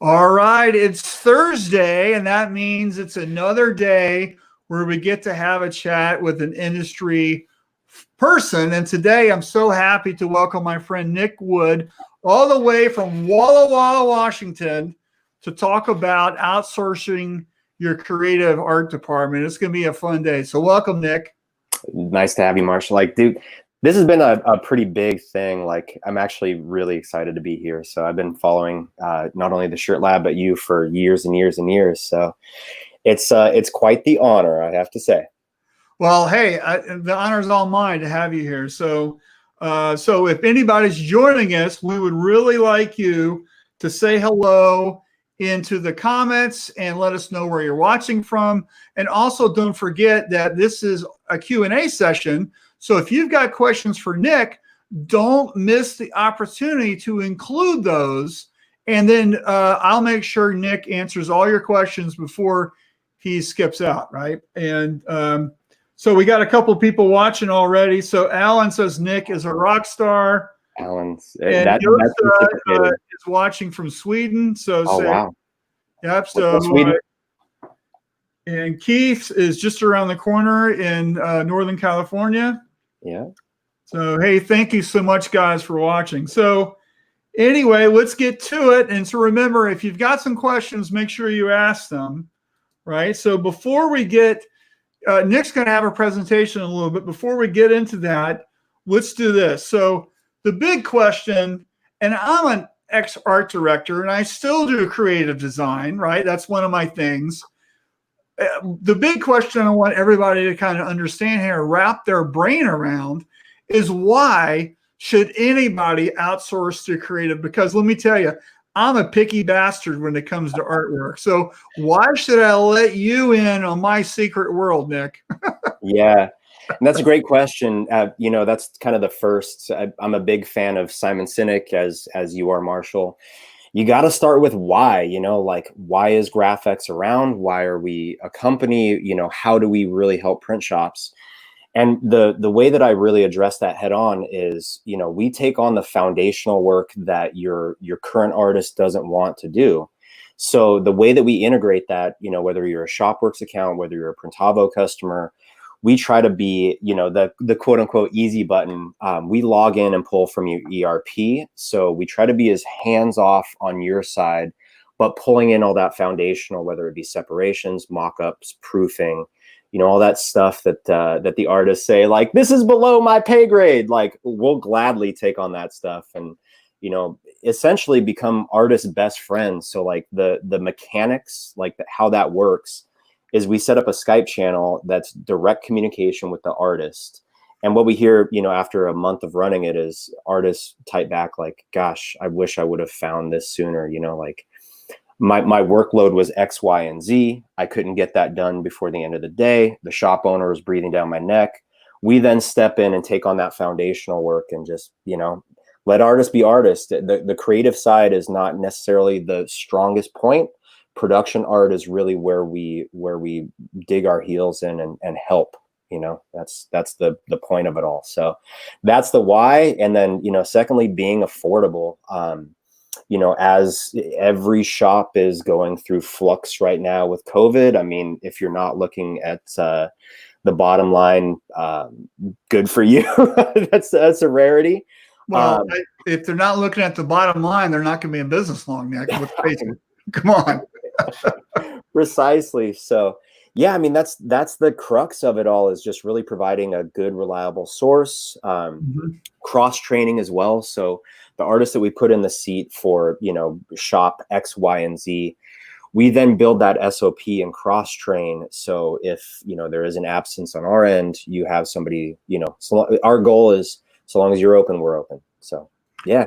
All right, it's Thursday, and that means it's another day where we get to have a chat with an industry person. And today I'm so happy to welcome my friend Nick Wood all the way from Walla Walla, Washington, to talk about outsourcing your creative art department. It's going to be a fun day. So welcome, Nick. Nice to have you, Marshall. Dude, this has been a pretty big thing. I'm actually really excited to be here. So I've been following not only the Shirt Lab, but you for years and years and years. So it's quite the honor, I have to say. Well, hey, the honor is all mine to have you here. So if anybody's joining us, we would really like you to say hello into the comments and let us know where you're watching from. And also don't forget that this is a Q&A session. So if you've got questions for Nick, don't miss the opportunity to include those. And then I'll make sure Nick answers all your questions before he skips out, right? And so we got a couple people watching already. So Alan says Nick is a rock star. Alan's and Josa is watching from Sweden. So wow. Yep. So and Keith is just around the corner in Northern California. Yeah. So hey, thank you so much, guys, for watching. So anyway, let's get to it. And so remember, if you've got some questions, make sure you ask them. Right. So before we get Nick's going to have a presentation in a little bit. Before we get into that, let's do this. So the big question, and I'm an ex-art director, and I still do creative design, right? That's one of my things. The big question I want everybody to kind of understand here, wrap their brain around, is why should anybody outsource to creative? Because let me tell you, I'm a picky bastard when it comes to artwork. So why should I let you in on my secret world, Nick? Yeah, and that's a great question. That's kind of the first. I'm a big fan of Simon Sinek, as you are, Marshall. You got to start with why. Why is GraphX around? Why are we a company? How do we really help print shops? And the way that I really address that head on is, we take on the foundational work that your current artist doesn't want to do. So the way that we integrate that, whether you're a Shopworks account, whether you're a Printavo customer, we try to be, the quote unquote easy button. We log in and pull from your ERP. So we try to be as hands off on your side, but pulling in all that foundational, whether it be separations, mock-ups, proofing, all that stuff that the artists say, this is below my pay grade. We'll gladly take on that stuff and, essentially become artists' best friends. So the mechanics, how that works is we set up a Skype channel that's direct communication with the artist. And what we hear, after a month of running it is artists type back gosh, I wish I would have found this sooner. My workload was X, Y, and Z. I couldn't get that done before the end of the day. The shop owner was breathing down my neck. We then step in and take on that foundational work and just, let artists be artists. The creative side is not necessarily the strongest point. Production art is really where we dig our heels in and help. That's the point of it all. So that's the why. And then, secondly, being affordable. As every shop is going through flux right now with COVID, I mean, if you're not looking at the bottom line, good for you. That's a rarity. Well, if they're not looking at the bottom line, they're not going to be in business long, Nick. Come on. Precisely. So, yeah, I mean, that's the crux of it all, is just really providing a good, reliable source, cross-training as well. So the artists that we put in the seat for, shop X, Y, and Z, we then build that SOP and cross-train. So if, there is an absence on our end, you have somebody, so our goal is, so long as you're open, we're open. So, yeah.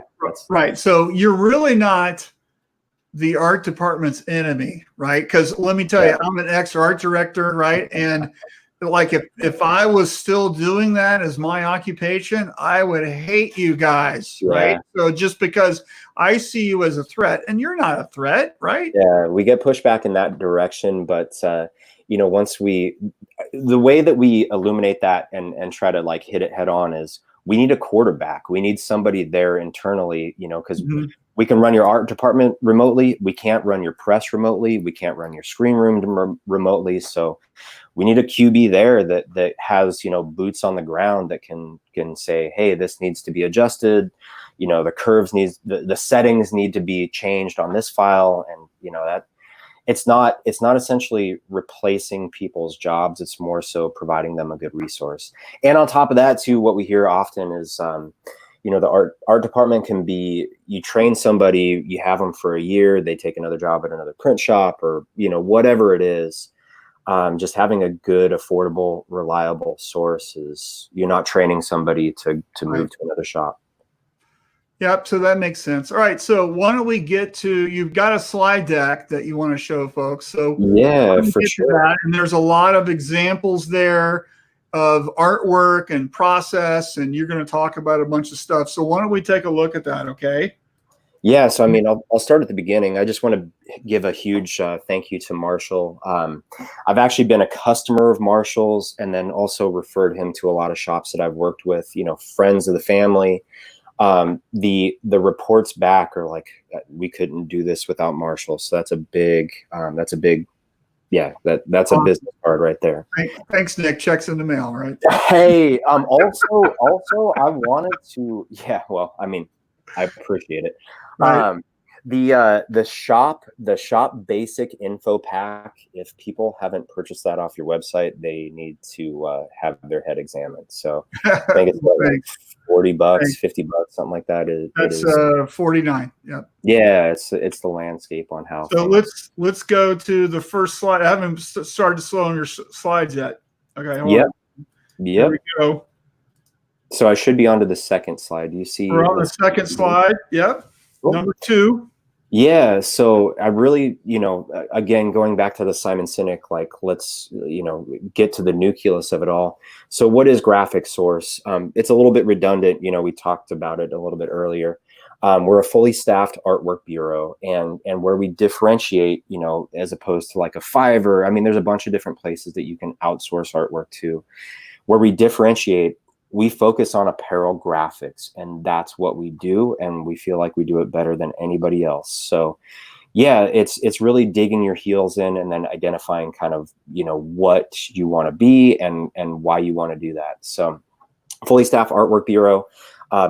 Right. So you're really not the art department's enemy, right? Because let me tell you, I'm an ex-art director, right? And if I was still doing that as my occupation, I would hate you guys, right? So just because I see you as a threat, and you're not a threat, right? Yeah, we get pushback in that direction, but once the way that we illuminate that and try to hit it head on is, we need a quarterback. We need somebody there internally, because We can run your art department remotely. We can't run your press remotely. We can't run your screen room remotely. So we need a QB there that has, you know, boots on the ground that can say, hey, this needs to be adjusted. You know, the curves the settings need to be changed on this file. And, you know, that it's not essentially replacing people's jobs. It's more so providing them a good resource. And on top of that too, what we hear often is, you know, the art department can be, you train somebody, you have them for a year, they take another job at another print shop, or, you know, whatever it is. Just having a good, affordable, reliable source is, you're not training somebody to move to another shop. Yep. So that makes sense. All right. So why don't we get to, you've got a slide deck that you want to show folks. So yeah, for sure. And there's a lot of examples there of artwork and process, and you're going to talk about a bunch of stuff. So why don't we take a look at that? Okay. Yeah. So, I mean, I'll start at the beginning. I just want to give a huge thank you to Marshall. I've actually been a customer of Marshall's, and then also referred him to a lot of shops that I've worked with, you know, friends of the family. The reports back are like, we couldn't do this without Marshall. So that's a big, yeah, that's a business card right there. Thanks, Nick. Checks in the mail, right? Hey, also I wanted to, yeah, well, I mean, I appreciate it. Right. The shop basic info pack, if people haven't purchased that off your website, they need to have their head examined. So I think it's about like $40, $50, something like that. That's 49. Yeah. Yeah, it's the landscape on how. So let's go to the first slide. I haven't started slowing your slides yet. Okay. Yep. Here we go. So I should be on to the second slide. Do you see? We're on the second slide. Yep. Cool. Number 2. Yeah. So I really, you know, again, going back to the Simon Sinek, like, let's, you know, get to the nucleus of it all. So what is GraphixSource? It's a little bit redundant. You know, we talked about it a little bit earlier. We're a fully staffed artwork bureau, and where we differentiate, you know, as opposed to like a Fiverr. I mean, there's a bunch of different places that you can outsource artwork to. Where we differentiate, we focus on apparel graphics, and that's what we do. And we feel like we do it better than anybody else. So yeah, it's really digging your heels in and then identifying kind of, you know, what you want to be and why you want to do that. So fully staffed artwork bureau,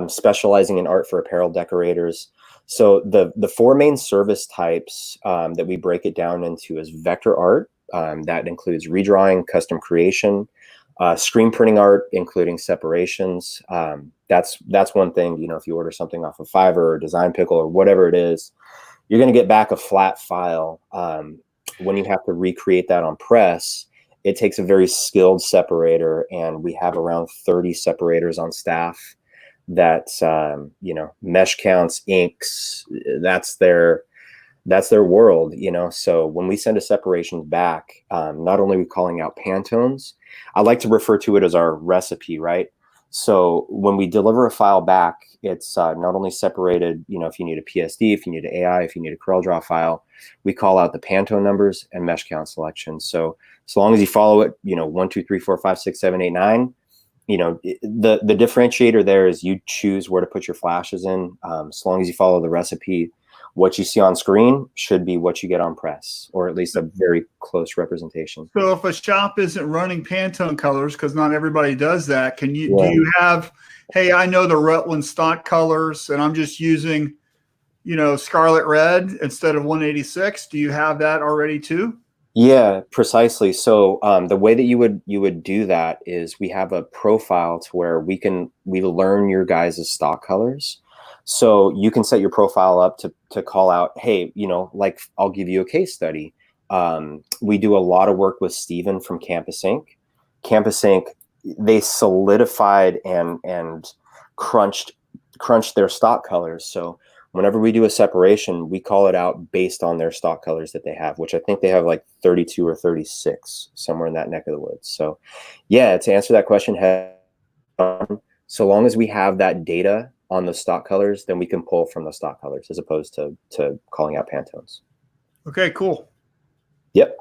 specializing in art for apparel decorators. So the 4 main service types that we break it down into is vector art. That includes redrawing, custom creation, screen printing art, including separations. That's one thing, you know, if you order something off of Fiverr or Design Pickle or whatever it is, you're going to get back a flat file. When you have to recreate that on press, it takes a very skilled separator, and we have around 30 separators on staff that, you know, mesh counts, inks, that's their world, you know. So when we send a separation back, not only are we calling out Pantones, I like to refer to it as our recipe, right? So when we deliver a file back, it's not only separated, you know, if you need a PSD, if you need an AI, if you need a CorelDRAW file, we call out the Pantone numbers and mesh count selection. So as long as you follow it, you know, 1, 2, 3, 4, 5, 6, 7, 8, 9, you know, the differentiator there is you choose where to put your flashes in. As long as you follow the recipe, what you see on screen should be what you get on press, or at least a very close representation. So if a shop isn't running Pantone colors, because not everybody does that, do you have, hey, I know the Rutland stock colors and I'm just using, you know, Scarlet Red instead of 186. Do you have that already too? Yeah, precisely. So the way that you would do that is we have a profile to where we learn your guys' stock colors. So you can set your profile up to call out, hey, you know, like, I'll give you a case study. We do a lot of work with Steven from Campus Ink. Campus Ink, they solidified and crunched their stock colors. So whenever we do a separation, we call it out based on their stock colors that they have, which I think they have like 32 or 36, somewhere in that neck of the woods. So yeah, to answer that question, so long as we have that data on the stock colors, then we can pull from the stock colors as opposed to calling out Pantones. Okay, cool. Yep.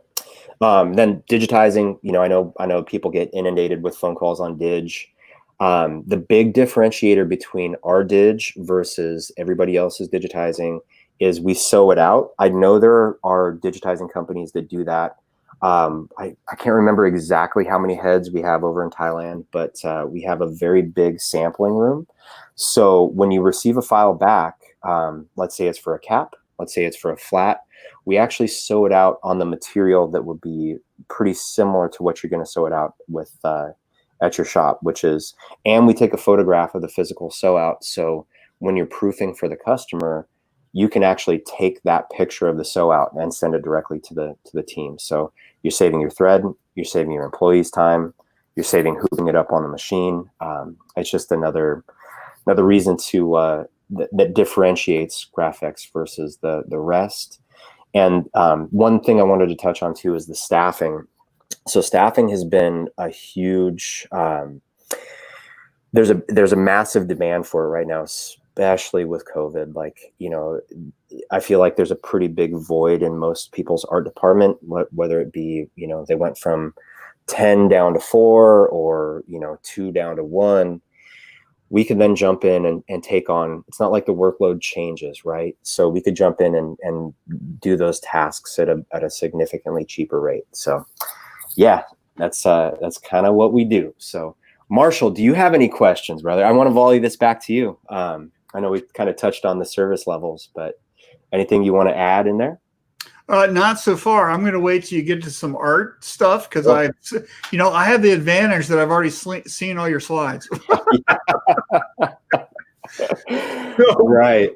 Then digitizing, you know, I know people get inundated with phone calls on Dig. The big differentiator between our dig versus everybody else's digitizing is we sew it out. I know there are digitizing companies that do that. I can't remember exactly how many heads we have over in Thailand, but we have a very big sampling room. So when you receive a file back, let's say it's for a cap, let's say it's for a flat, we actually sew it out on the material that would be pretty similar to what you're going to sew it out with at your shop, and we take a photograph of the physical sew out. So when you're proofing for the customer, you can actually take that picture of the sew out and send it directly to the team. So you're saving your thread, you're saving your employees time, you're saving hooping it up on the machine. It's just another reason to that differentiates Graphix versus the rest. And one thing I wanted to touch on too is the staffing. So staffing has been a huge. There's a massive demand for it right now, especially with COVID. Like, I feel like there's a pretty big void in most people's art department, whether it be, they went from 10 down to 4 or, 2 down to 1. We can then jump in and take on, it's not like the workload changes, right? So we could jump in and do those tasks at a significantly cheaper rate. So yeah, that's kind of what we do. So Marshall, do you have any questions, brother? I want to volley this back to you. I know we've kind of touched on the service levels, but anything you want to add in there? Not so far. I'm going to wait till you get to some art stuff because I have the advantage that I've already seen all your slides. Right.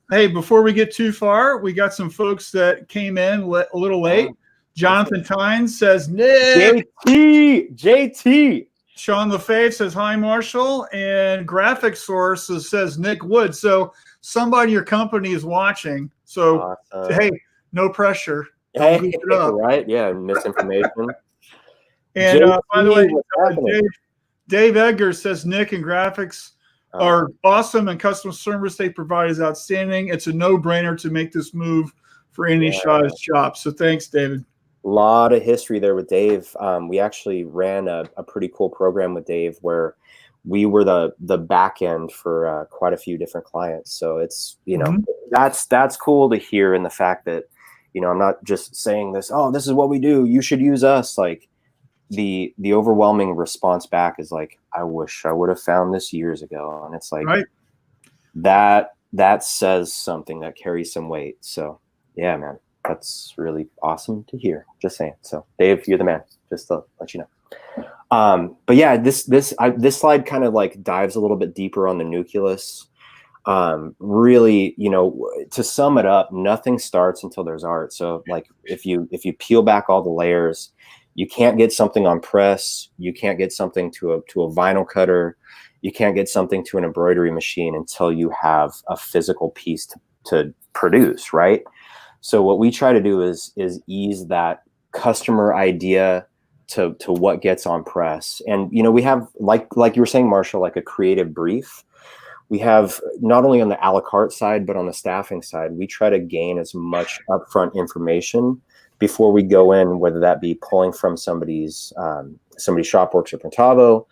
Hey, before we get too far, we got some folks that came in a little late. Jonathan Tynes says, Nick. JT. Sean LaFave says, hi, Marshall. And GraphixSource says, Nick Wood. So somebody in your company is watching. So, hey, no pressure. Hey, right? Yeah, misinformation. And by the way, Dave Edgar says Nick and Graphix are awesome, and customer service they provide is outstanding. It's a no-brainer to make this move for any size shop. So thanks, David. A lot of history there with Dave. We actually ran a pretty cool program with Dave where we were the back end for quite a few different clients. So it's, that's cool to hear, in the fact that, I'm not just saying this, this is what we do, you should use us. Like the overwhelming response back is like, I wish I would have found this years ago. And it's like, that says something, that carries some weight. So yeah, man, that's really awesome to hear. Just saying. So Dave, you're the man, just to let you know. But yeah, this slide kind of like dives a little bit deeper on the nucleus. Really, to sum it up, nothing starts until there's art. So like if you peel back all the layers, you can't get something on press, you can't get something to a vinyl cutter, you can't get something to an embroidery machine until you have a physical piece to produce, right? So what we try to do is ease that customer idea to what gets on press. And we have, like you were saying, Marshall, like a creative brief. We have not only on the a la carte side, but on the staffing side, we try to gain as much upfront information before we go in, whether that be pulling from somebody's Shopworks or Printavo.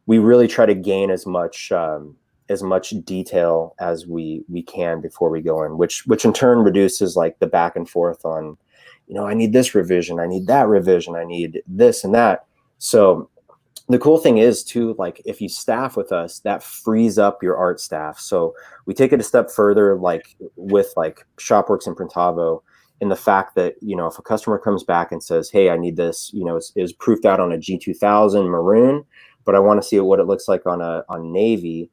We really try to gain as much detail as we can before we go in, which in turn reduces like the back and forth on, I need this revision, I need that revision, I need this and that. So the cool thing is too, like if you staff with us, that frees up your art staff. So we take it a step further, like with like Shopworks and Printavo, in the fact that, if a customer comes back and says, hey, I need this, it's proofed out on a G2000 maroon, but I want to see what it looks like on navy.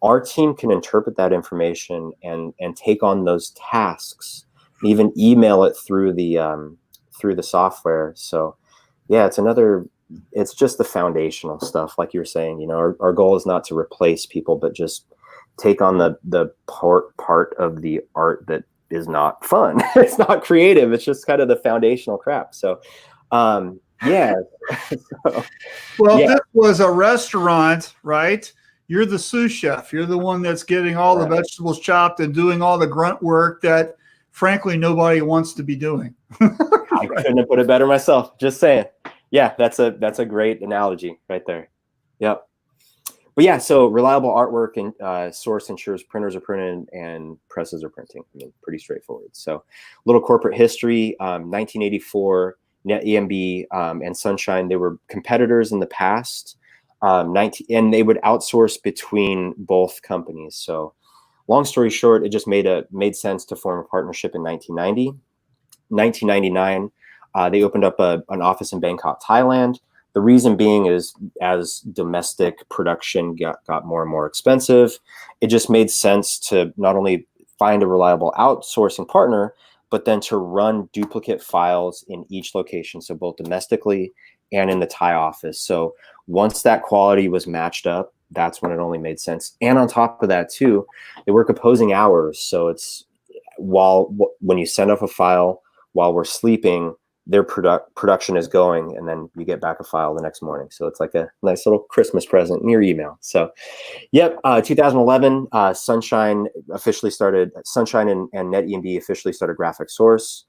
Our team can interpret that information and take on those tasks, even email it through the software. So yeah, it's just the foundational stuff. Like you were saying, our goal is not to replace people, but just take on the part of the art that is not fun. It's not creative. It's just kind of the foundational crap. So yeah. This was a restaurant, right? You're the sous chef. You're the one that's getting all the vegetables chopped and doing all the grunt work that, frankly, nobody wants to be doing. I couldn't have put it better myself. Just saying. Yeah, that's a great analogy right there. Yep. but yeah, so reliable artwork and source ensures printers are printed and presses are printing. I mean, pretty straightforward. So little corporate history, 1984, NetEMB and Sunshine, they were competitors in the past, and they would outsource between both companies. So long story short, it just made sense to form a partnership in 1990. 1999, they opened up an office in Bangkok, Thailand. The reason being is as domestic production got more and more expensive, it just made sense to not only find a reliable outsourcing partner, but then to run duplicate files in each location, so both domestically and in the Thai office. So once that quality was matched up, that's when it only made sense. And on top of that too, they work opposing hours. So it's when you send off a file while we're sleeping, their production is going, and then you get back a file the next morning. So it's like a nice little Christmas present in your email. So, yep, 2011, Sunshine and NetEMB officially started GraphixSource.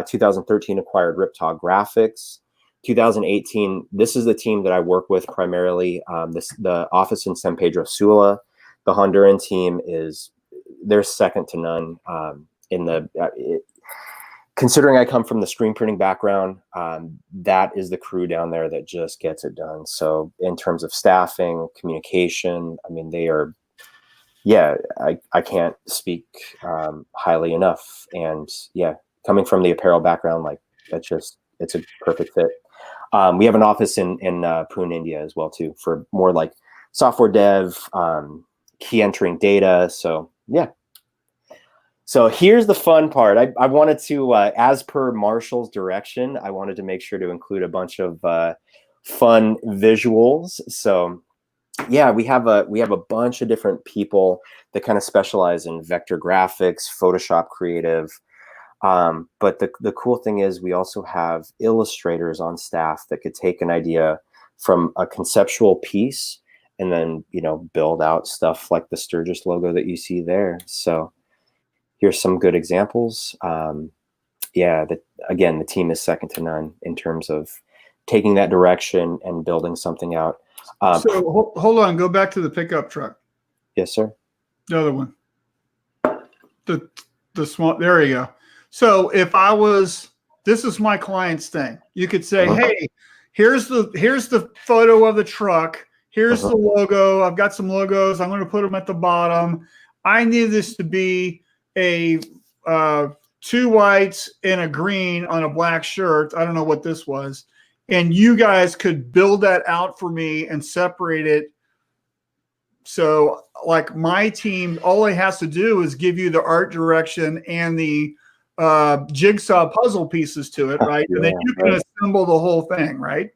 2013 acquired Riptog Graphics. 2018, this is the team that I work with primarily. The office in San Pedro Sula. The Honduran team they're second to none considering I come from the screen printing background, that is the crew down there that just gets it done. So in terms of staffing, communication, I mean, I can't speak highly enough. And yeah, coming from the apparel background, like it's a perfect fit. We have an office in Pune, India as well too, for more like software dev, key entering data. So yeah. So here's the fun part. I wanted to, as per Marshall's direction, I wanted to make sure to include a bunch of fun visuals. So yeah, we have a bunch of different people that kind of specialize in vector graphics, Photoshop creative. But the cool thing is we also have illustrators on staff that could take an idea from a conceptual piece and then, build out stuff like the Sturgis logo that you see there. So here's some good examples. Again, the team is second to none in terms of taking that direction and building something out. So hold on, go back to the pickup truck. Yes, sir. The other one. The small, there you go. So if this is my client's thing, you could say, hey, here's the photo of the truck. Here's the logo. I've got some logos. I'm going to put them at the bottom. I need this to be a 2 whites and a green on a black shirt. I don't know what this was. And you guys could build that out for me and separate it. So like my team, all it has to do is give you the art direction and the jigsaw puzzle pieces to it, right? And then you can assemble the whole thing, right?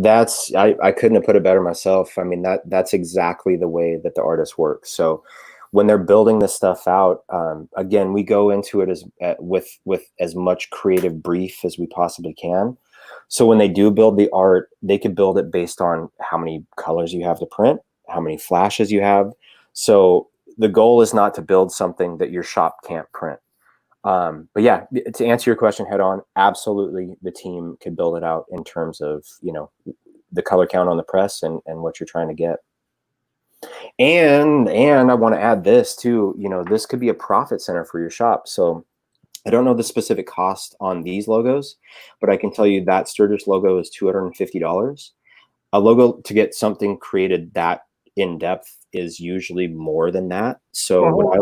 I couldn't have put it better myself. I mean, that's exactly the way that the artists work. So when they're building this stuff out, again, we go into it with as much creative brief as we possibly can. So when they do build the art, they could build it based on how many colors you have to print, how many flashes you have. So the goal is not to build something that your shop can't print. But yeah, to answer your question head on, absolutely, the team could build it out in terms of, the color count on the press and what you're trying to get. And I want to add this too, this could be a profit center for your shop. So I don't know the specific cost on these logos, but I can tell you that Sturgis logo is $250. A logo to get something created that in depth is usually more than that. So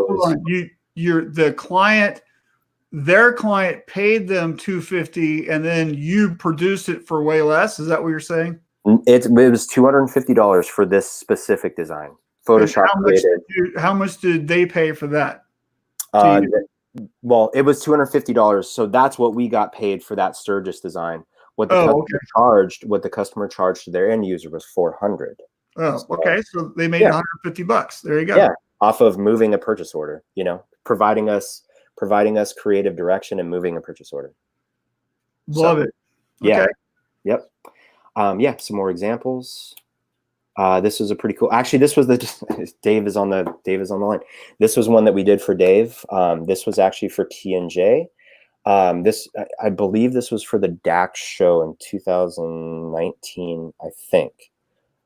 their client paid them $250 and then you produced it for way less. Is that what you're saying? It was $250 for this specific design. Photoshop created. How much did they pay for that? Well, it was $250. So that's what we got paid for that Sturgis design. What the customer charged to their end user was $400. Oh, okay. So they made $150. There you go. Yeah, off of moving a purchase order. Providing us creative direction and moving a purchase order. Love it. Yeah. Okay. Yep. Some more examples. This was a pretty cool. Actually, this was Dave is on the line. This was one that we did for Dave. This was actually for T&J. I believe this was for the DAX show in 2019, I think.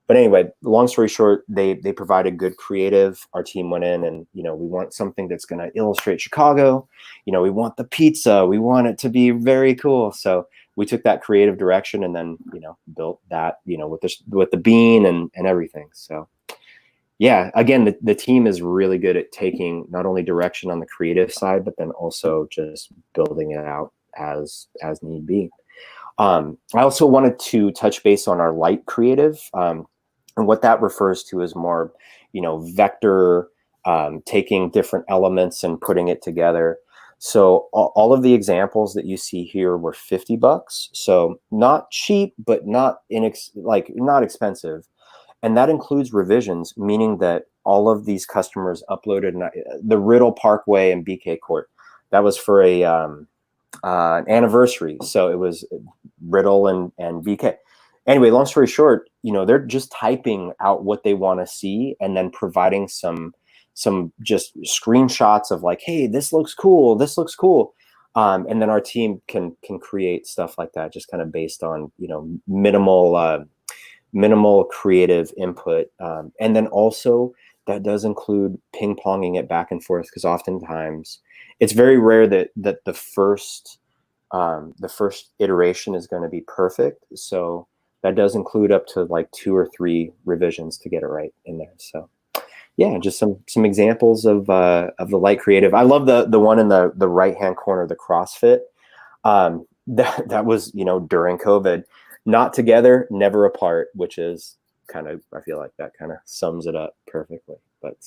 But anyway, long story short, they provided good creative. Our team went in and, you know, we want something that's going to illustrate Chicago. You know, we want the pizza. We want it to be very cool. So we took that creative direction and then, you know, built that, you know, with the bean and everything. So yeah, again, the team is really good at taking not only direction on the creative side, but then also just building it out as need be. I also wanted to touch base on our light creative. And what that refers to is more, you know, vector, taking different elements and putting it together. So all of the examples that you see here were $50. So not cheap, but not not expensive. And that includes revisions, meaning that all of these customers uploaded the Riddle Parkway and BK Court. That was for an anniversary. So it was Riddle and BK. Anyway, long story short, you know, they're just typing out what they want to see and then providing some just screenshots of like, hey, this looks cool. This looks cool. And then our team can create stuff like that, just kind of based on, you know, minimal creative input. And then also that does include ping ponging it back and forth, because oftentimes it's very rare that the first iteration is going to be perfect. So that does include up to like 2 or 3 revisions to get it right in there. So yeah, just some examples of the light creative. I love the one in the right hand corner, the CrossFit. That was, you know, during COVID. Not together, never apart, which is kind of, I feel like that kind of sums it up perfectly. But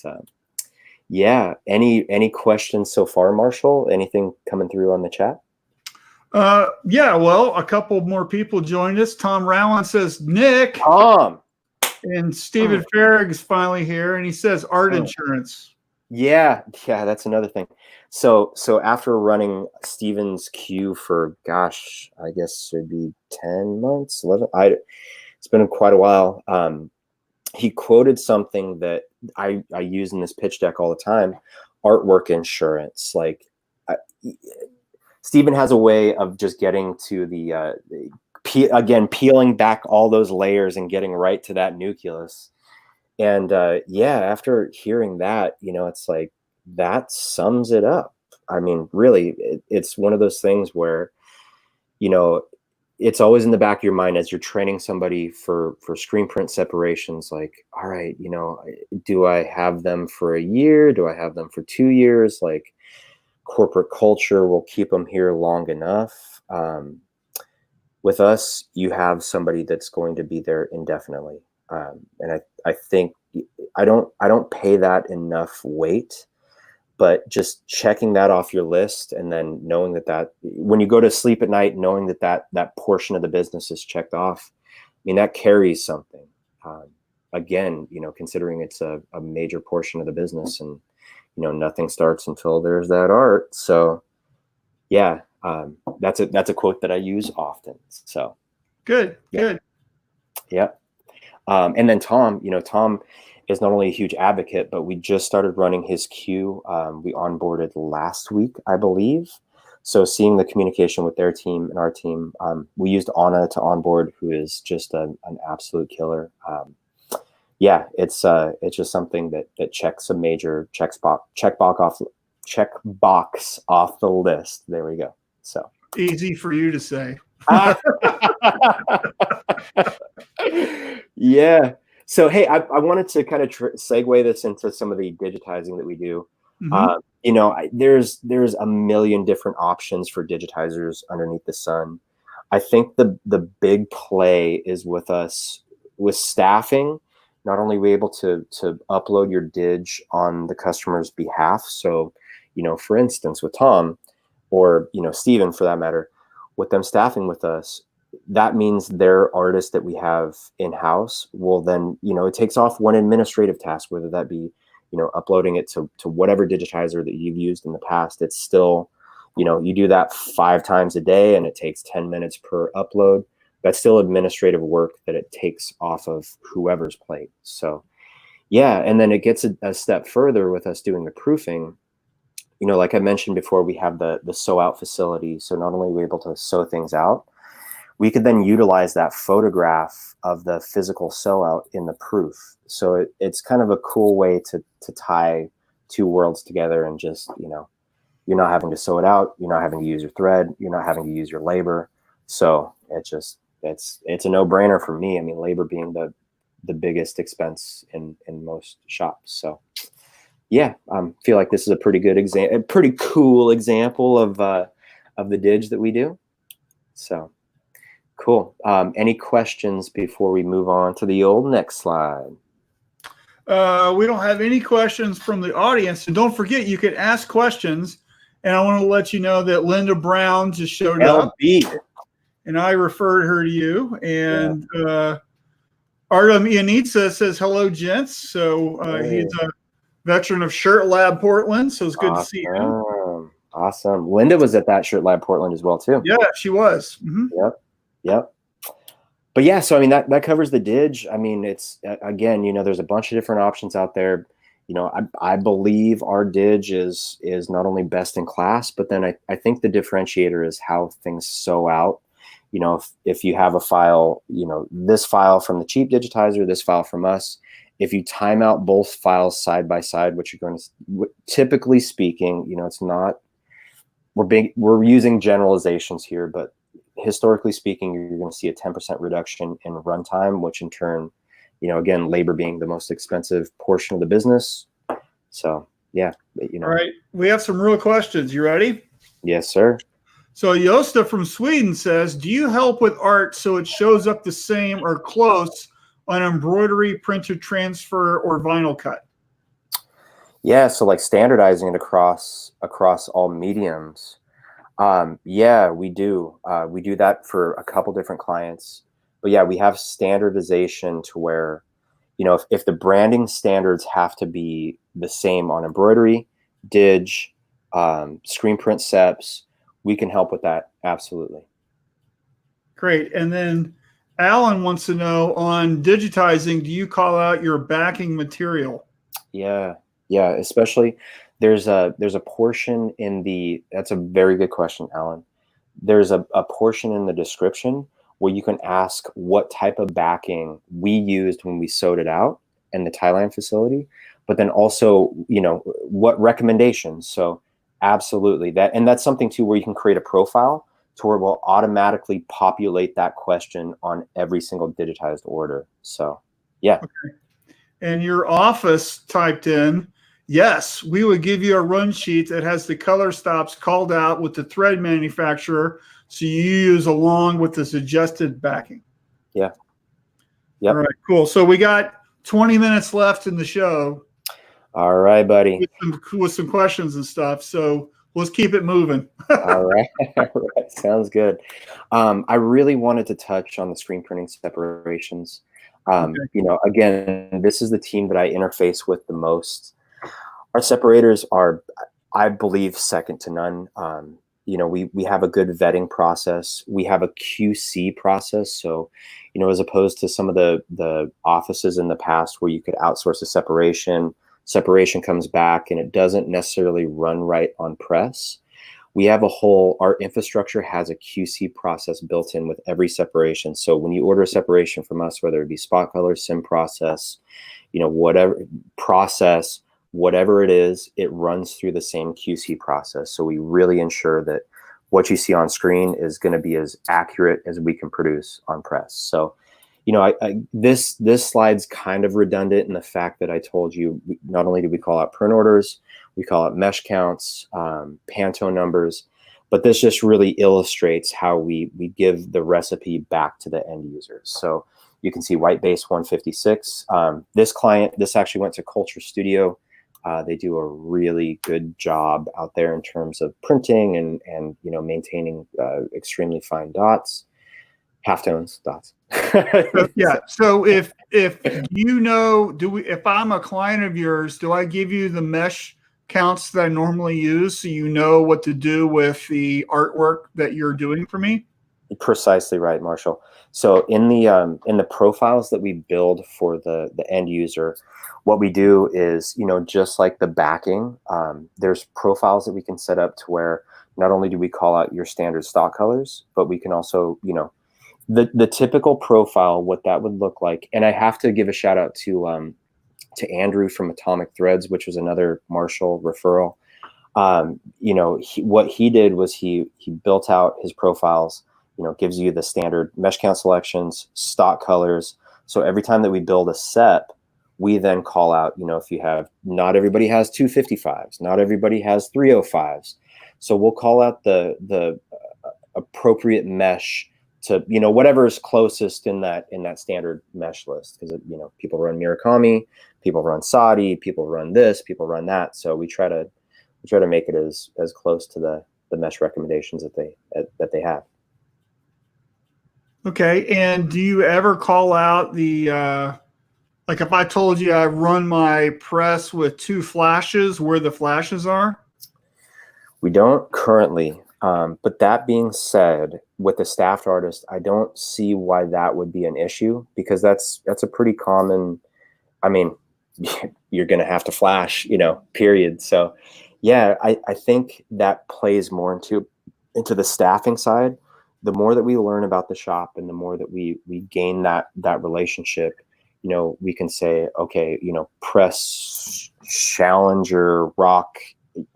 yeah, any questions so far, Marshall? Anything coming through on the chat? Yeah, well, a couple more people joined us. Tom Rowan says, Nick. Tom. And Stephen Farrag's finally here, and he says art insurance. Yeah, that's another thing. So after running Stephen's queue for, gosh, I guess it'd be 10 months, 11. It's been quite a while. He quoted something that I use in this pitch deck all the time: artwork insurance. Like, Stephen has a way of just getting to the peeling back all those layers and getting right to that nucleus. And yeah, after hearing that, you know, it's like, that sums it up. I mean, really, it's one of those things where, you know, it's always in the back of your mind as you're training somebody for screen print separations. Like, all right, you know, do I have them for a year? Do I have them for 2 years? Like, corporate culture will keep them here long enough. With us, you have somebody that's going to be there indefinitely. And I think I don't pay that enough weight, but just checking that off your list, and then knowing that when you go to sleep at night, knowing that portion of the business is checked off, I mean, that carries something. Again, you know, considering it's a major portion of the business, and, you know, nothing starts until there's that art. So yeah, that's a quote that I use often. So good. Yeah. And then Tom, you know, Tom is not only a huge advocate, but we just started running his queue. We onboarded last week, I believe. So seeing the communication with their team and our team, we used Anna to onboard, who is just an absolute killer. Yeah, it's just something that checks a major check box off the list. There we go. So easy for you to say. Yeah. So, hey, I wanted to kind of segue this into some of the digitizing that we do. Mm-hmm. You know, there's a million different options for digitizers underneath the sun. I think the big play is with us with staffing. Not only are we able to upload your dig on the customer's behalf. So, you know, for instance, with Tom, or, you know, Stephen for that matter, with them staffing with us, that means their artists that we have in-house will then, you know, it takes off one administrative task, whether that be, you know, uploading it to whatever digitizer that you've used in the past. It's still, you know, you do that 5 times a day and it takes 10 minutes per upload. That's still administrative work that it takes off of whoever's plate. So yeah, and then it gets a step further with us doing the proofing. You know, like I mentioned before, we have the sew out facility. So not only are we able to sew things out, we could then utilize that photograph of the physical sew out in the proof. So it's kind of a cool way to tie two worlds together, and just, you know, you're not having to sew it out, you're not having to use your thread, you're not having to use your labor. So it's a no-brainer for me. I mean, labor being the biggest expense in most shops. So yeah, feel like this is a pretty good example, a pretty cool example of the Didge that we do. So cool. Any questions before we move on to the old next slide? We don't have any questions from the audience. And don't forget, you can ask questions. And I want to let you know that Linda Brown just showed up. And I referred her to you. And Artem Ianitsa says, hello, gents. So he's a veteran of Shirt Lab Portland. So it's good to see him. Awesome. Linda was at that Shirt Lab Portland as well, too. Yeah, she was. Mm-hmm. Yep. But yeah, so I mean, that covers the Didge. I mean, it's, again, you know, there's a bunch of different options out there. You know, I believe our Didge is not only best in class, but then I think the differentiator is how things sew out. You know, if you have a file, you know, this file from the cheap digitizer, this file from us, if you time out both files side by side, which you're going to, typically speaking, you know, it's not, we're using generalizations here, but historically speaking, you're going to see a 10% reduction in runtime, which in turn, you know, again, labor being the most expensive portion of the business. So yeah, you know. All right, we have some real questions. You ready? Yes, sir. So Yosta from Sweden says, do you help with art so it shows up the same or close on embroidery, printed transfer, or vinyl cut? Yeah, so like standardizing it across all mediums. Yeah, we do. We do that for a couple different clients. But yeah, we have standardization to where, you know, if the branding standards have to be the same on embroidery, Didge, screen print SEPs, we can help with that. Absolutely. Great. And then Alan wants to know, on digitizing, do you call out your backing material? Yeah, especially there's a portion in the, that's a very good question, Alan. There's a portion in the description where you can ask what type of backing we used when we sewed it out in the Thailand facility, but then also, you know, what recommendations. So absolutely that, and that's something too where you can create a profile to where we'll automatically populate that question on every single digitized order. So yeah. Okay. And your office typed in, yes, we would give you a run sheet that has the color stops called out with the thread manufacturer, so you use along with the suggested backing. Yeah. Yep. All right, cool. So we got 20 minutes left in the show. All right, buddy. With some questions and stuff. So let's keep it moving. All right. Sounds good. I really wanted to touch on the screen printing separations. Okay. You know, again, this is the team that I interface with the most. Our separators are, I believe, second to none. You know, we have a good vetting process. We have a QC process. So, you know, as opposed to some of the offices in the past where you could outsource a separation comes back and it doesn't necessarily run right on press. We have our infrastructure has a QC process built in with every separation. So when you order a separation from us, whether it be spot color, sim process, you know, whatever process, whatever it is, it runs through the same QC process. So we really ensure that what you see on screen is going to be as accurate as we can produce on press. So, you know, this slide's kind of redundant in the fact that I told you, not only do we call out print orders, we call out mesh counts, Pantone numbers, but this just really illustrates how we give the recipe back to the end users. So you can see white base 156. This client, this actually went to Culture Studio. They do a really good job out there in terms of printing and you know, maintaining extremely fine dots, halftones, dots. Yeah. So if you know, if I'm a client of yours, do I give you the mesh counts that I normally use so you know what to do with the artwork that you're doing for me? Precisely right, Marshall. So in the profiles that we build for the end user, what we do is, you know, just like the backing, there's profiles that we can set up to where not only do we call out your standard stock colors, but we can also, you know, The typical profile, what that would look like, and I have to give a shout out to Andrew from Atomic Threads, which was another Marshall referral. You know, what he did was he built out his profiles, you know, gives you the standard mesh count selections, stock colors. So every time that we build a set, we then call out, you know, if you have, not everybody has 255s, not everybody has 305s. So we'll call out the appropriate mesh to, you know, whatever is closest in that standard mesh list. Because, you know, people run Murakami, people run Sadi, people run this, people run that. So we try to make it as close to the mesh recommendations that they have. Okay. And do you ever call out the, like if I told you I run my press with 2 flashes, where the flashes are? We don't currently, but that being said, with the staffed artist, I don't see why that would be an issue, because that's a pretty common, I mean, you're going to have to flash, you know, period. So yeah, I think that plays more into the staffing side. The more that we learn about the shop and the more that we gain that relationship, you know, we can say, okay, you know, press Challenger Rock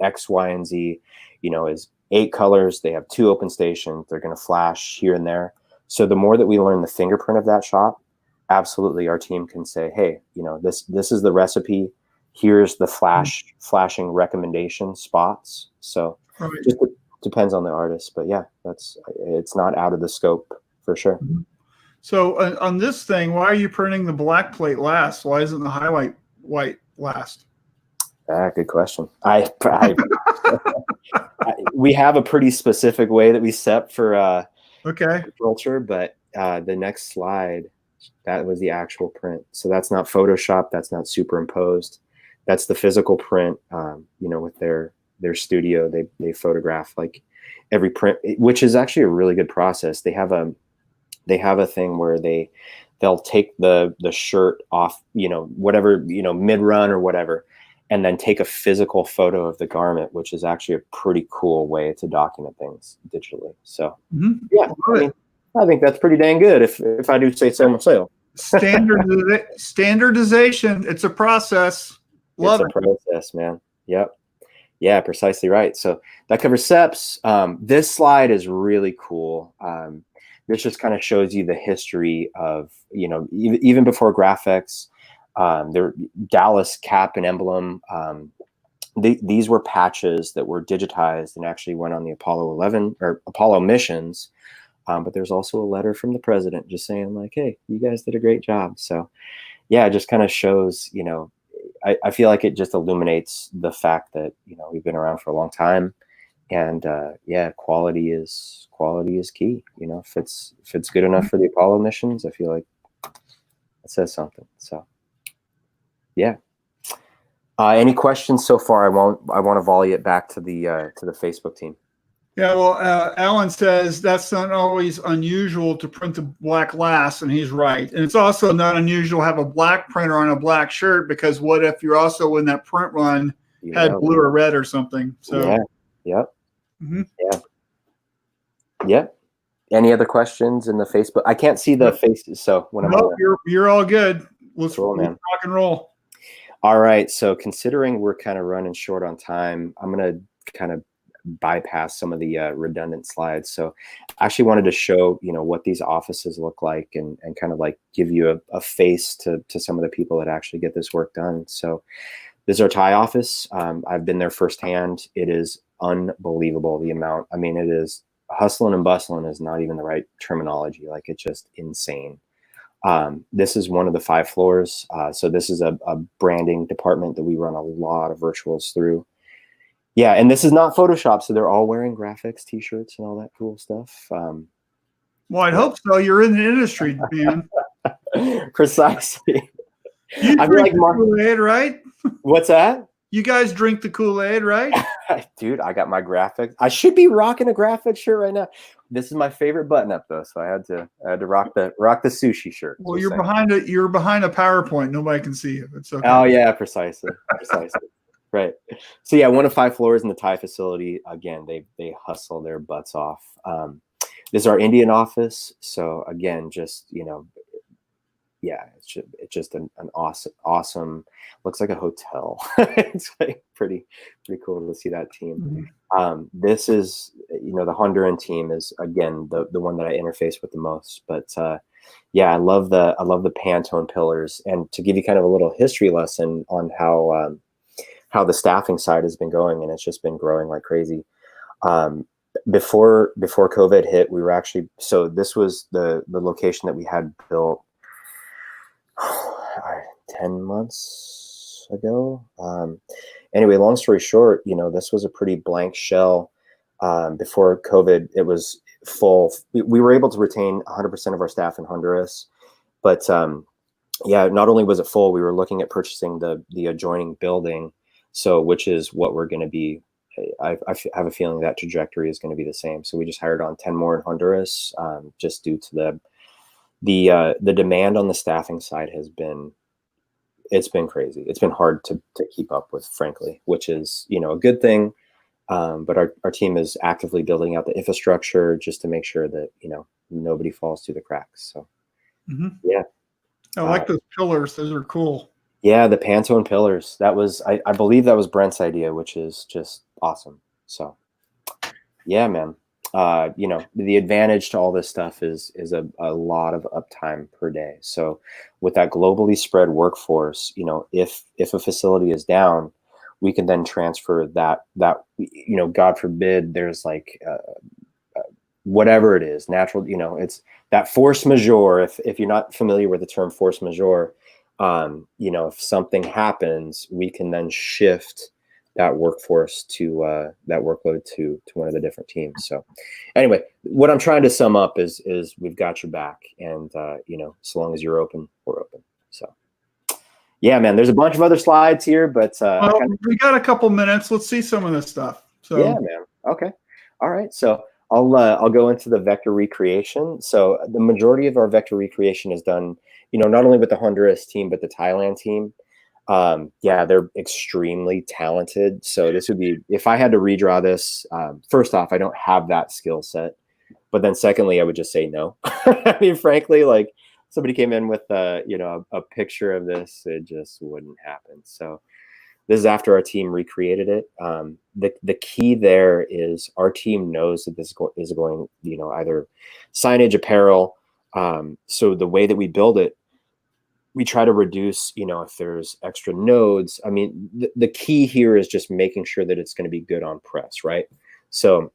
X, Y, and Z, you know, is 8 colors. They have 2 open stations. They're going to flash here and there. So the more that we learn the fingerprint of that shop, absolutely, our team can say, hey, you know, this is the recipe. Here's the flashing recommendation spots. So just depends on the artist, but yeah, it's not out of the scope for sure. Mm-hmm. So on this thing, why are you printing the black plate last? Why isn't the highlight white last? Good question. We have a pretty specific way that we set for culture, but the next slide, that was the actual print. So that's not Photoshop. That's not superimposed. That's the physical print. You know, with their studio, they photograph like every print, which is actually a really good process. They have a thing where they'll take the shirt off, you know, whatever, you know, mid-run or whatever, and then take a physical photo of the garment, which is actually a pretty cool way to document things digitally. So yeah, I think that's pretty dang good if I do say so myself. Standardization, it's a process. Love it. It's a process, man. Yep. Yeah, precisely right. So that covers SEPs. This slide is really cool. This just kind of shows you the history of, you know, even before graphics, their Dallas cap and emblem. These were patches that were digitized and actually went on the Apollo 11 or Apollo missions. But there's also a letter from the president just saying like, hey, you guys did a great job. So yeah, it just kind of shows, you know, I feel like it just illuminates the fact that, you know, we've been around for a long time, and yeah, quality is key. You know, if it's good enough for the Apollo missions, I feel like it says something. So yeah. Any questions so far? I want to volley it back to the Facebook team. Yeah, well, Alan says that's not always unusual to print the black last, and he's right. And it's also not unusual to have a black printer on a black shirt, because what if you're also in that print run had blue or red or something? So yeah, yep, yeah, yep. Any other questions in the Facebook? I can't see the faces, so when you're all good. Let's rock and roll. All right. So considering we're kind of running short on time, I'm gonna kind of bypass some of the redundant slides. So I actually wanted to show, you know, what these offices look like, and kind of like give you a face to some of the people that actually get this work done. So this is our Thai office. I've been there firsthand. It is unbelievable, the amount. I mean, it is hustling and bustling is not even the right terminology. Like, it's just insane. This is one of the 5 floors. So this is a branding department that we run a lot of virtuals through. Yeah, and this is not Photoshop, so they're all wearing graphics T-shirts and all that cool stuff. Well, I'd hope so. You're in the industry, man. Precisely. You drink the Kool-Aid, right? What's that? You guys drink the Kool-Aid, right? Dude, I got my graphics. I should be rocking a graphics shirt right now. This is my favorite button-up though, so I had to rock the sushi shirt. Well, you're behind a PowerPoint. Nobody can see you. It's okay. Oh yeah, precisely. Right. So yeah, one of 5 floors in the Thai facility. Again, they hustle their butts off. This is our Indian office. So again, just, yeah, it's just an awesome, looks like a hotel. It's like pretty cool to see that team. This is, the Honduran team is, again, the one that I interface with the most. But yeah, I love the Pantone pillars. And to give you kind of a little history lesson on how the staffing side has been going, and it's just been growing like crazy. Before COVID hit, we were actually, so this was the location that we had built 10 months ago. Anyway, long story short, this was a pretty blank shell. Before COVID, it was full. We were able to retain 100% of our staff in Honduras, but yeah, not only was it full, we were looking at purchasing the adjoining building. So, which is what we're going to be. I have a feeling that trajectory is going to be the same. So we just hired on 10 more in Honduras, just due to the demand on the staffing side it's been crazy. It's been hard to keep up with, frankly, which is, a good thing. But our team is actively building out the infrastructure just to make sure that, nobody falls through the cracks. So, yeah. I like those pillars. Those are cool. Yeah, the Pantone pillars. That was, I believe that was Brent's idea, which is just awesome. So, yeah, man. The advantage to all this stuff is a lot of uptime per day. So with that globally spread workforce, if a facility is down, we can then transfer that, God forbid, there's like whatever it is, natural, it's that force majeure. If you're not familiar with the term force majeure, if something happens, we can then shift that workforce to that workload to one of the different teams. So anyway, what I'm trying to sum up is we've got your back, and so long as you're open, we're open. So yeah, man, there's a bunch of other slides here, but we got a couple minutes. Let's see some of this stuff. So yeah, man. Okay. All right. So I'll go into the vector recreation. So the majority of our vector recreation is done, not only with the Honduras team, but the Thailand team. Yeah, they're extremely talented. So this would be, if I had to redraw this, first off, I don't have that skill set, but then secondly, I would just say no. I mean, frankly, like somebody came in with a picture of this, it just wouldn't happen. So this is after our team recreated it. The key there is our team knows that this is going, either signage, apparel. So the way that we build it, we try to reduce, if there's extra nodes. I mean, the key here is just making sure that it's going to be good on press, right? So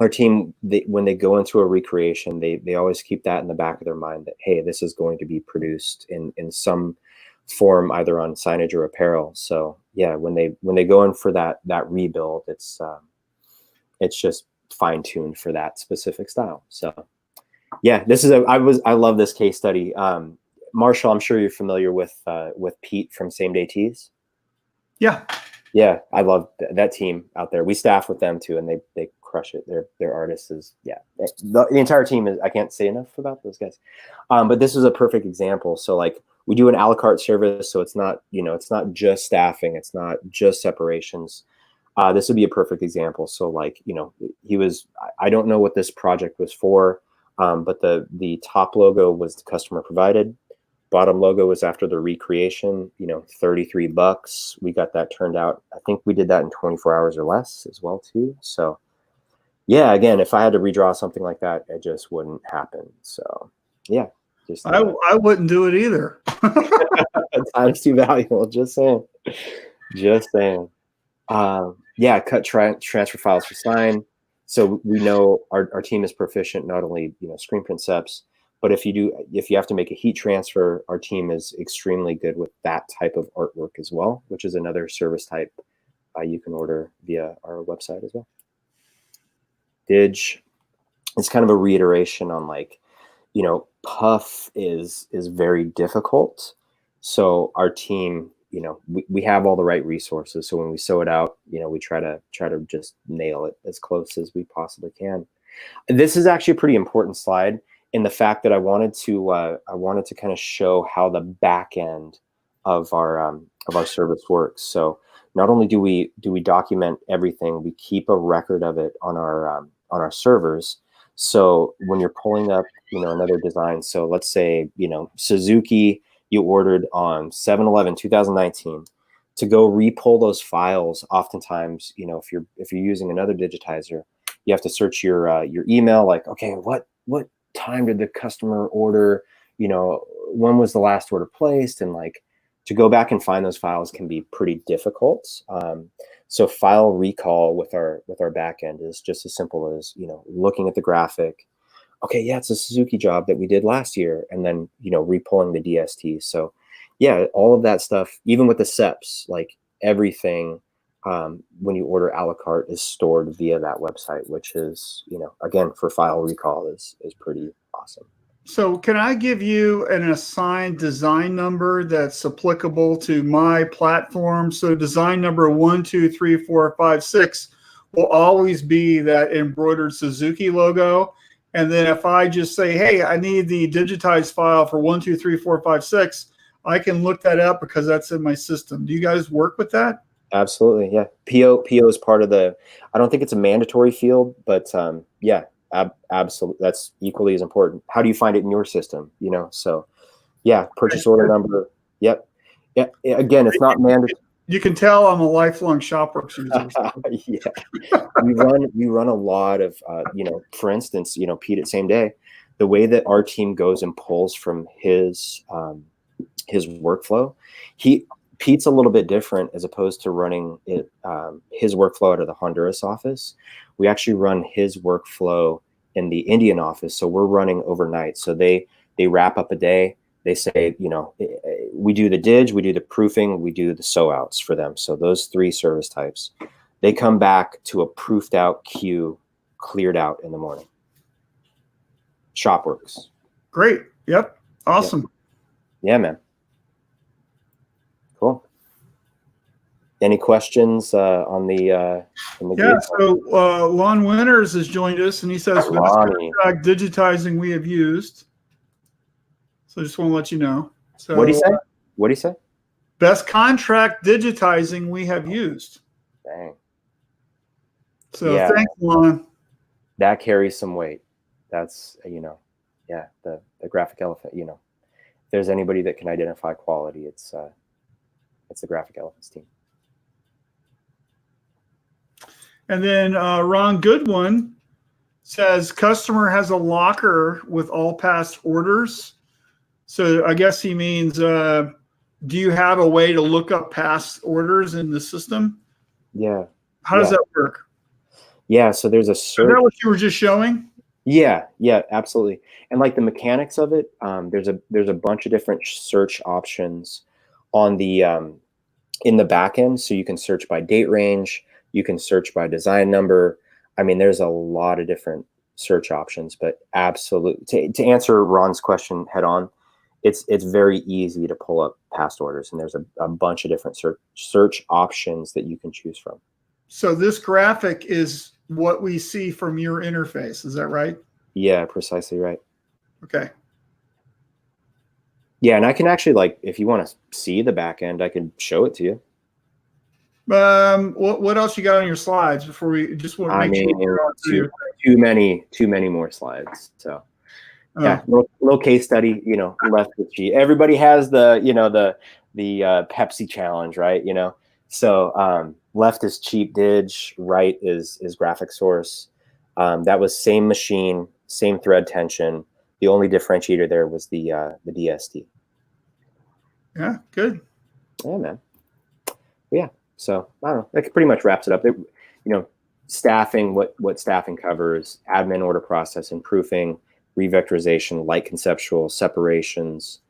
our team, when they go into a recreation, they always keep that in the back of their mind that, hey, this is going to be produced in some form, either on signage or apparel. So yeah, when they go in for that rebuild, it's just fine-tuned for that specific style. So yeah, I love this case study. Marshall, I'm sure you're familiar with Pete from Same Day Tees. Yeah. Yeah, I love that team out there. We staff with them too, and they crush it. Their artists is, yeah. The entire team is, I can't say enough about those guys. But this is a perfect example. So like we do an a la carte service, so it's not, it's not just staffing, it's not just separations. This would be a perfect example. So like, I don't know what this project was for, but the top logo was the customer provided. Bottom logo was after the recreation, $33. We got that turned out. I think we did that in 24 hours or less as well too. So yeah, again, if I had to redraw something like that, it just wouldn't happen. So yeah, just I wouldn't do it either. Time's too valuable. Just saying. Yeah, cut transfer files for sign. So we know our team is proficient, not only, screen print seps, but if you have to make a heat transfer, our team is extremely good with that type of artwork as well, which is another service type you can order via our website as well. Didge, it's kind of a reiteration on like, puff is very difficult. So our team, we have all the right resources. So when we sew it out, we try to just nail it as close as we possibly can. This is actually a pretty important slide in the fact that I wanted to kind of show how the back end of our service works. So not only do we document everything, we keep a record of it on our servers. So when you're pulling up, another design, so let's say, Suzuki, you ordered on 7/11/2019, to go repull those files. Oftentimes, if you're using another digitizer, you have to search your email, like, okay, what time did the customer order? When was the last order placed? And like, to go back and find those files can be pretty difficult. So file recall with our backend is just as simple as, looking at the graphic. Okay, yeah, it's a Suzuki job that we did last year, and then, repulling the DST. So yeah, all of that stuff, even with the SEPs, like everything, when you order a la carte, is stored via that website, which is, again, for file recall is pretty awesome. So can I give you an assigned design number that's applicable to my platform? So design number 1, 2, 3, 4, 5, 6 will always be that embroidered Suzuki logo. And then if I just say, hey, I need the digitized file for 1, 2, 3, 4, 5, 6, I can look that up because that's in my system. Do you guys work with that? Absolutely, yeah. PO is part of the, I don't think it's a mandatory field, but yeah, absolutely, that's equally as important. How do you find it in your system? So yeah, purchase order number. Yep. Yeah. Again, it's not mandatory. You can tell I'm a lifelong ShopWorks user. Yeah, we run a lot of, for instance, Pete at Same Day, the way that our team goes and pulls from his workflow, Pete's a little bit different as opposed to running it, his workflow out of the Honduras office. We actually run his workflow in the Indian office. So we're running overnight. So they wrap up a day. They say, we do the dig, we do the proofing, we do the sew outs for them. So those 3 service types, they come back to a proofed out queue, cleared out in the morning. ShopWorks. Great. Yep. Awesome. Yep. Yeah, man. Cool. Any questions on the yeah, so Lon Winters has joined us, and he says, best contract digitizing we have used. So I just want to let you know. So what do you say? Best contract digitizing we have used. Dang. So yeah, thanks, Lon. That carries some weight. That's, yeah, the graphic elephant, if there's anybody that can identify quality, it's the Graphic Elephants team. And then Ron Goodwin says customer has a locker with all past orders. So I guess he means, do you have a way to look up past orders in the system? Yeah. How does that work? Yeah, so there's a search. Is that what you were just showing? Yeah, absolutely. And like the mechanics of it, there's a bunch of different search options on the in the back end. So you can search by date range, you can search by design number. I mean, there's a lot of different search options, but absolutely, to answer Ron's question head on, it's very easy to pull up past orders, and there's a bunch of different search options that you can choose from. So this graphic is what we see from your interface. Is that right? Yeah, precisely right. Okay. Yeah, and I can actually, like, if you want to see the back end, I can show it to you. What else you got on your slides before we just want to make sure too many more slides. So yeah, little case study, left is cheap. Everybody has the, the Pepsi challenge, right? So left is cheap dig, right is GraphixSource. That was same machine, same thread tension. The only differentiator there was the DST. Yeah, good. Yeah, man. Yeah. So I don't know. That pretty much wraps it up. Staffing, what staffing covers: admin, order processing, proofing, revectorization, light conceptual, separations.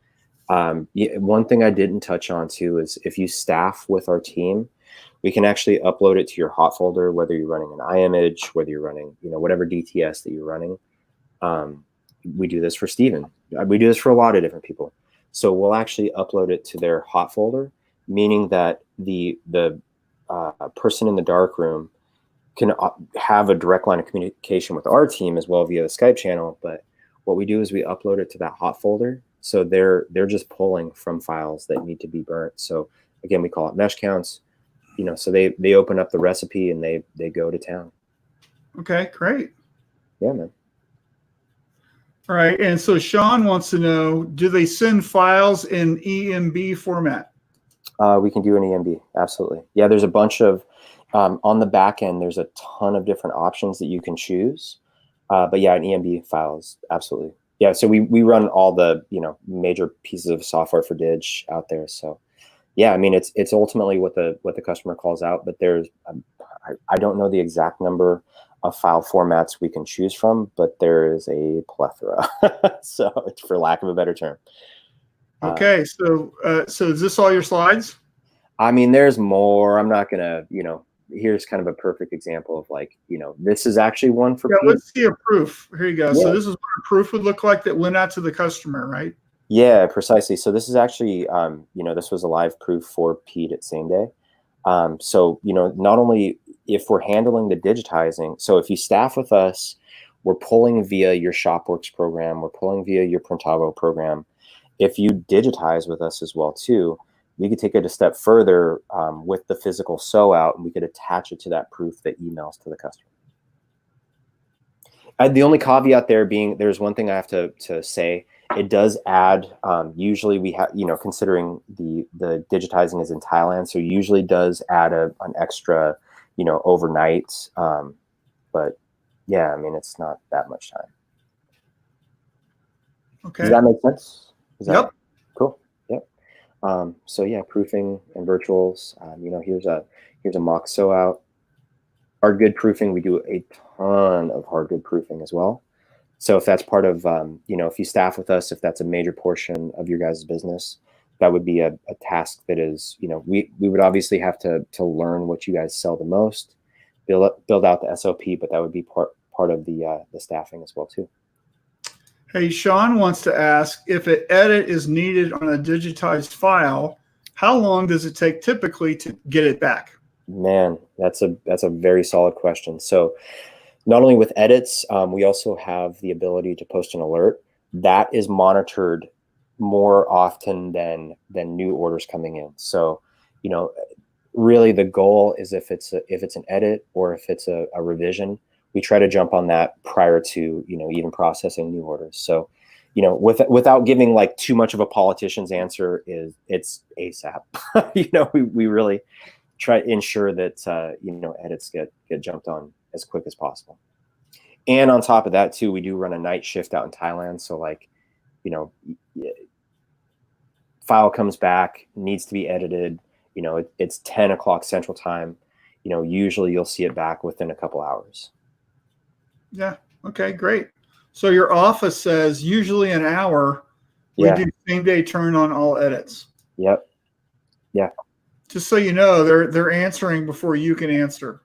One thing I didn't touch on too is if you staff with our team, we can actually upload it to your hot folder, whether you're running an iMage, whether you're running, whatever DTS that you're running. We do this for Steven. We do this for a lot of different people. So we'll actually upload it to their hot folder, meaning that the person in the dark room can have a direct line of communication with our team as well via the Skype channel. But what we do is we upload it to that hot folder. So they're just pulling from files that need to be burnt. So again, we call it mesh counts. So they open up the recipe and they go to town. Okay, great. Yeah, man. All right. And so Sean wants to know, do they send files in EMB format? We can do an EMB, absolutely. Yeah, there's a bunch of, on the back end, there's a ton of different options that you can choose. But yeah, an EMB files, absolutely. Yeah, so we run all the, major pieces of software for Dig out there. So yeah, I mean, it's ultimately what the customer calls out, but there's, I don't know the exact number of file formats we can choose from, but there is a plethora. So it's, for lack of a better term. Okay, so is this all your slides? I mean, there's more. I'm not gonna, here's kind of a perfect example of, like, this is actually one for. Yeah, let's see a proof. Here you go. Yeah. So this is what a proof would look like that went out to the customer, right? Yeah, precisely. So this is actually, this was a live proof for Pete at Same Day. So, not only if we're handling the digitizing, so if you staff with us, we're pulling via your ShopWorks program, we're pulling via your Printavo program. If you digitize with us as well too, we could take it a step further with the physical sew out, and we could attach it to that proof that emails to the customer. The only caveat there being, there's one thing I have to say. It does add, usually we have, considering the digitizing is in Thailand, so usually does add an extra, overnight. But yeah, I mean, it's not that much time. Okay. Does that make sense? Yep. Cool. Yep. So yeah, proofing and virtuals. Here's a mock sew out. Hard good proofing. We do a ton of hard good proofing as well. So if that's part of, if you staff with us, if that's a major portion of your guys' business, that would be a task that is, we would obviously have to learn what you guys sell the most, build out the SOP, but that would be part of the staffing as well too. Hey, Sean wants to ask, if an edit is needed on a digitized file, how long does it take typically to get it back? Man, that's a very solid question. So not only with edits, we also have the ability to post an alert that is monitored more often than new orders coming in. So, really the goal is, if it's an edit or if it's a revision, we try to jump on that prior to, even processing new orders. So, without giving like too much of a politician's answer, it's ASAP. We really try to ensure that, edits get jumped on as quick as possible. And on top of that too, we do run a night shift out in Thailand. So, like, file comes back, needs to be edited, it's 10 o'clock Central Time, usually you'll see it back within a couple hours. Yeah. Okay, great. So your office says usually an hour. We do same day turn on all edits. Yep. Yeah. Just so you know, they're answering before you can answer.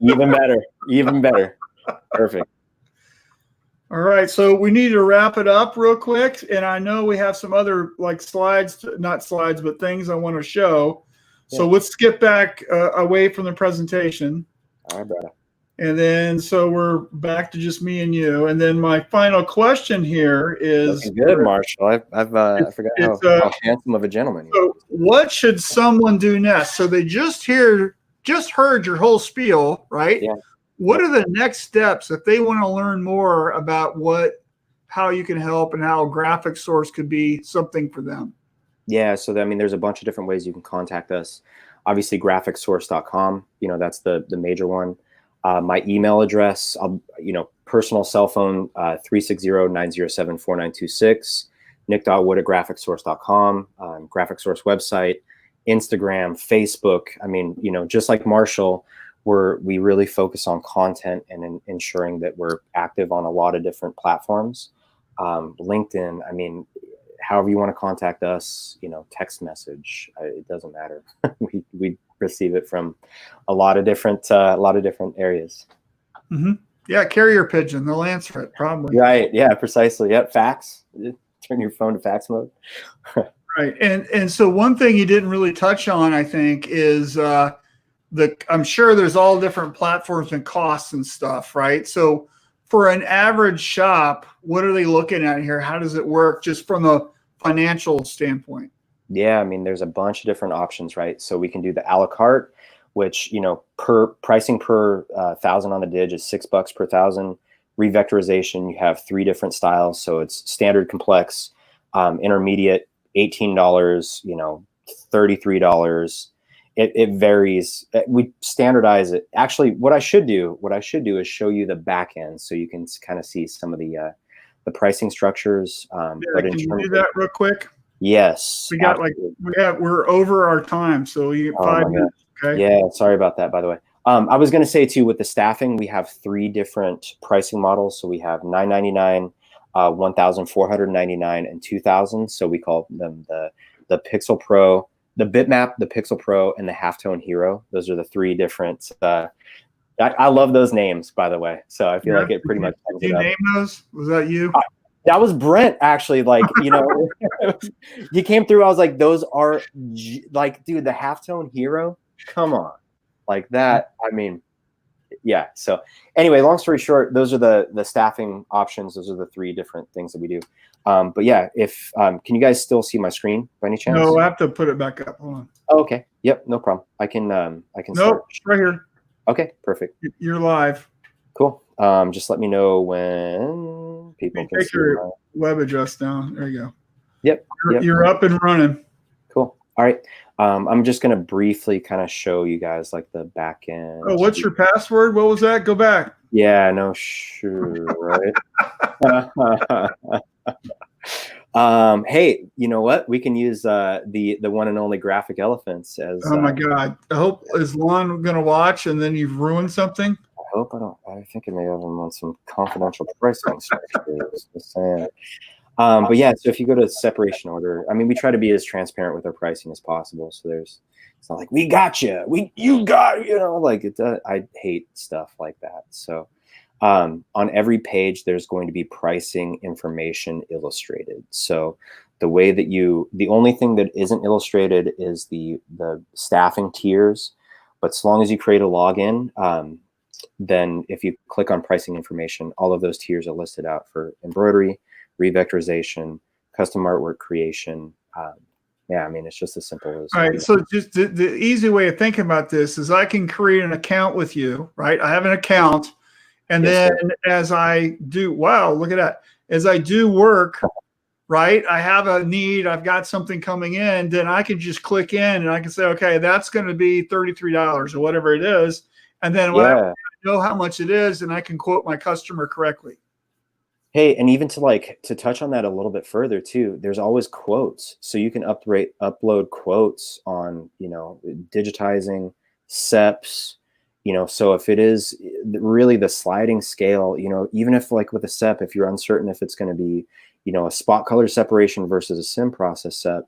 Even better. Even better. Perfect. All right, so we need to wrap it up real quick, and I know we have some other slides, not slides, but things I want to show. Yeah. So let's skip back away from the presentation. All right, brother. And then, so we're back to just me and you. And then my final question here is... Looking good, Marshall. I forgot how handsome of a gentleman you are. So what should someone do next? So they just heard your whole spiel, right? Yeah. What are the next steps if they want to learn more about how you can help and how GraphixSource could be something for them? Yeah, so there's a bunch of different ways you can contact us. Obviously, GraphixSource.com, that's the major one. My email address, personal cell phone, 360-907-4926, nick.wood@graphixsource.com, GraphixSource website, Instagram, Facebook. Just like Marshall, we really focus on content and ensuring that we're active on a lot of different platforms. LinkedIn, however you want to contact us, text message, it doesn't matter. we receive it from a lot of different areas. Mm-hmm. Yeah, carrier pigeon, they'll answer it probably. Right. Yeah, precisely. Yep. Fax. Turn your phone to fax mode. Right. And so one thing you didn't really touch on, I think, is I'm sure there's all different platforms and costs and stuff, right? So for an average shop, what are they looking at here? How does it work just from a financial standpoint? Yeah, there's a bunch of different options, right? So we can do the a la carte, which, per pricing per 1,000 on the Dig is $6 per 1,000. Revectorization, you have 3 different styles. So it's standard, complex, intermediate, $18, you know, $33. It varies. We standardize it. Actually, what I should do is show you the back end so you can kind of see some of the pricing structures. But can you do that real quick? Yes. We got we're over our time, so you get 5 minutes. Okay. Yeah, sorry about that, by the way. I was going to say too, with the staffing, we have 3 different pricing models. So we have $999, $1,499, and $2,000. So we call them the Pixel Pro, the Bitmap, the Pixel Pro, and the Halftone Hero. Those are the 3 different. I love those names, by the way. So I feel like it pretty much. Did you name those? Was that you? That was Brent, actually. Like, you know, he came through. I was like, those are like, dude, the Halftone Hero. Come on, like that. I mean, yeah. So anyway, long story short, those are the staffing options. Those are the 3 different things that we do. But yeah, if can you guys still see my screen by any chance? No, I have to put it back up. Hold on. Oh, okay. Yep, no problem. I can Nope, start. right here. Okay, perfect. You're live. Cool. Just let me know when people can take your web address down. There you go. Yep. You're up and running. Cool. All right. I'm just going to briefly kind of show you guys like the back end. Oh, what's your password? What was that? Go back. Yeah, no, sure. Right. Hey, you know what? We can use the one and only Graphic Elephants as. Oh my God! I hope is Lon going to watch, and then you've ruined something. I hope I don't. I think it may have them on some confidential pricing. Just saying. But yeah, so if you go to separation order, I mean, we try to be as transparent with our pricing as possible. So it's not like we got you, you got, you know, like it. I hate stuff like that. So on every page, there's going to be pricing information illustrated. So the way that the only thing that isn't illustrated is the staffing tiers. But as long as you create a login, then if you click on pricing information, all of those tiers are listed out for embroidery, revectorization, custom artwork creation. Yeah, I mean, it's just as simple as. All right. So just the easy way of thinking about this is I can create an account with you, right? I have an account. And then as I do, wow, look at that. As I do work, right, I have a need, I've got something coming in, then I can just click in and I can say, okay, that's going to be $33 or whatever it is. And then when I know how much it is, and I can quote my customer correctly. Hey, and even to touch on that a little bit further too, there's always quotes. So you can upload quotes on, you know, digitizing SEPs, you know, so if it is really the sliding scale, you know, even if like with a SEP, if you're uncertain if it's going to be, you know, a spot color separation versus a sim process SEP,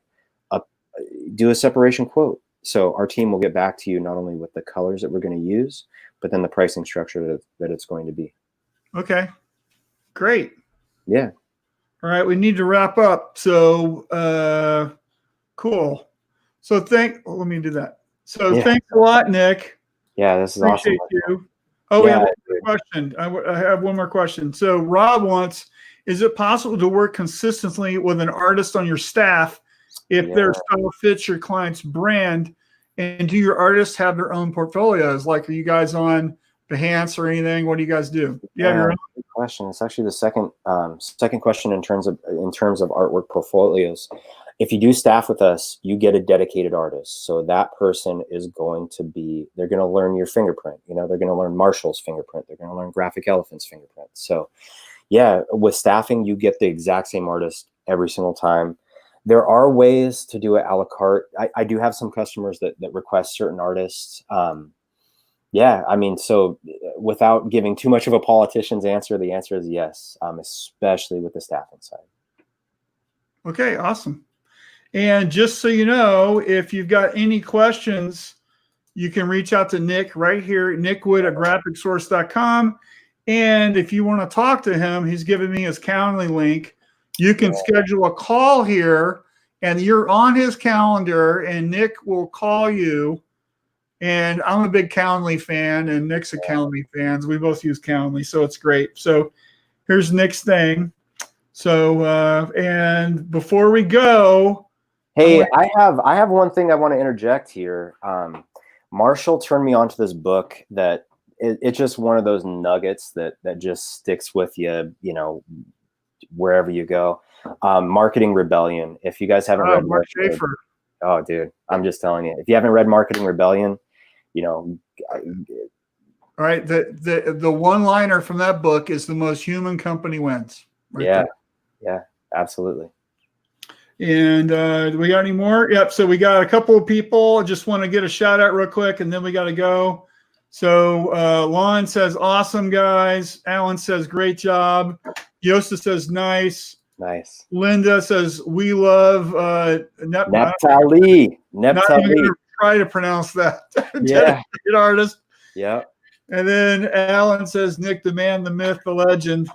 do a separation quote. So our team will get back to you not only with the colors that we're going to use, but then the pricing structure that it's going to be. Okay. Great. Yeah. All right. We need to wrap up. So cool. So let me do that. So thanks a lot, Nick. Yeah, this is Appreciate awesome. You. Oh, we have one more question. I have one more question. So Rob wants, is it possible to work consistently with an artist on your staff if their style fits your client's brand? And do your artists have their own portfolios? Like, are you guys on Behance or anything? What do you guys do? Yeah, good question. It's actually the second question in terms of artwork portfolios. If you do staff with us, you get a dedicated artist. So that person is going to be, they're going to learn your fingerprint. You know, they're going to learn Marshall's fingerprint. They're going to learn Graphic Elephant's fingerprint. So yeah, with staffing, you get the exact same artist every single time. There are ways to do it a la carte. I do have some customers that request certain artists. Yeah, I mean, so without giving too much of a politician's answer, the answer is yes, especially with the staffing side. Okay, awesome. And just so you know, if you've got any questions, you can reach out to Nick right here, nickwood@graphicsource.com. And if you want to talk to him, he's given me his Calendly link. You can schedule a call here, and you're on his calendar, and Nick will call you. And I'm a big Calendly fan, and Nick's a Calendly fan. We both use Calendly, so it's great. So here's Nick's thing. So and before we go, hey, I have one thing I want to interject here. Marshall turned me on to this book that it's just one of those nuggets that just sticks with you, you know, wherever you go. Marketing Rebellion. If you guys haven't read Mark Schaefer. Oh, dude, I'm just telling you, if you haven't read Marketing Rebellion, you know, all right. The one-liner from that book is the most human company wins. Right yeah, there. yeah, absolutely. And do we got any more? Yep. So we got a couple of people. I just want to get a shout out real quick, and then we got to go. So Lon says, awesome, guys. Alan says, great job. Yosta says, nice. Nice. Linda says, we love Neptali. Not even going to try to pronounce that. Yeah. Dedicated artist. Yeah. And then Alan says, Nick, the man, the myth, the legend.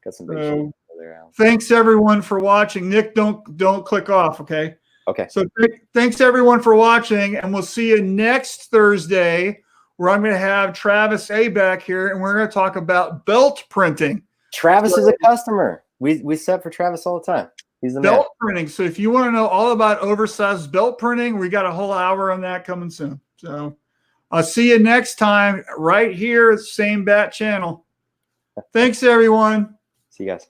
Got some big shit there, Alan. Thanks everyone for watching. Nick, don't click off, okay? Okay. So thanks everyone for watching, and we'll see you next Thursday, where I'm going to have Travis A back here, and we're going to talk about belt printing. Travis is a customer. We set for Travis all the time. He's the belt man. printing. So if you want to know all about oversized belt printing, we got a whole hour on that coming soon. So I'll see you next time right here, same bat channel. Thanks, everyone. See you guys.